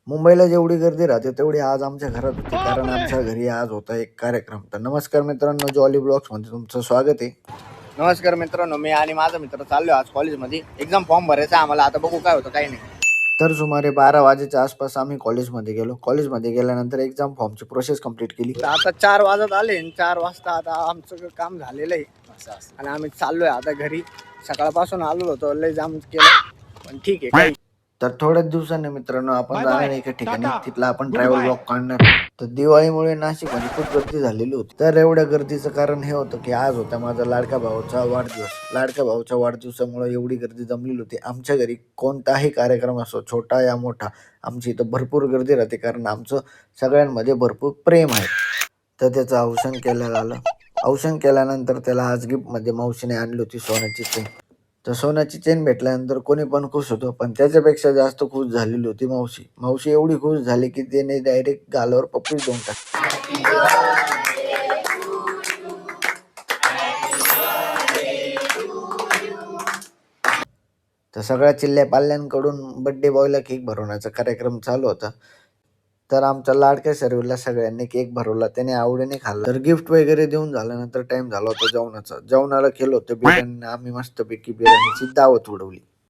मुंबईला जेवढी गर्दी राहते तेवढी आज आमच्या घरात होती, कारण आमच्या घरी आज होता एक कार्यक्रम. तर नमस्कार मित्रांनो, जॉली ब्लॉग्समध्ये तुमचं स्वागत आहे. नमस्कार मित्रांनो, मी आणि माझा मित्र चाललो आज कॉलेजमध्ये. एक्झाम फॉर्म भरायचा आम्हाला. आता बघू काय होतं काही नाही. तर सुमारे 12 वाजेच्या आसपास आम्ही कॉलेजमध्ये गेलो. कॉलेजमध्ये गेल्यानंतर एक्झाम फॉर्मची प्रोसेस कंप्लीट केली. तर आता 4 वाजत आले आणि 4 वाजता आता आमचं काम झालेलं आहे आणि आम्ही चाललोय आता घरी. सकाळपासून आलो होतो, लय जाम केलं, पण ठीक आहे काही. तर थोड्याच दिवसांनी मित्रांनो आपण जाणार एका ठिकाणी, तिथला आपण ट्रॅव्हल ब्लॉग काढणार. तर दिवाळीमुळे नाशिकमध्ये खूप गर्दी झालेली होती. तर एवढ्या गर्दीचं कारण हे होतं की आज होता माझा लाडका भाऊचा वाढदिवस. लाडक्या भाऊच्या वाढदिवसामुळे एवढी गर्दी जमलेली होती. आमच्या घरी कोणताही कार्यक्रम असो, छोटा या मोठा, आमची इथं भरपूर गर्दी राहते, कारण आमचं सगळ्यांमध्ये भरपूर प्रेम आहे. तर त्याचं औषण केलं झालं. औषण केल्यानंतर त्याला आज गिफ्टमध्ये मावशीने आणली होती सोन्याची चेन. तर सोन्याची चेन भेटल्यानंतर कोणी पण खुश होतो, पण त्याच्यापेक्षा जास्त खुश झालेली होती मावशी. मावशी एवढी खुश झाली की त्याने डायरेक्ट गालावर पप्पीच देऊन टाकली. तर सगळ्या चिल्ल्या पाल्यांकडून बड्डे बॉयला केक भरवण्याचा कार्यक्रम चालू होता. तर आमच्या लाडक्या सर्वीला सगळ्यांनी केक भरवला, त्याने आवडीने खाल्ला. तर गिफ्ट वगैरे देऊन झाल्यानंतर टाइम झाला होता जेवणाचा. जेवणाला केलं होतं बिर्याणी. आम्ही मस्तपैकी बिर्याणीची दावत उडवली.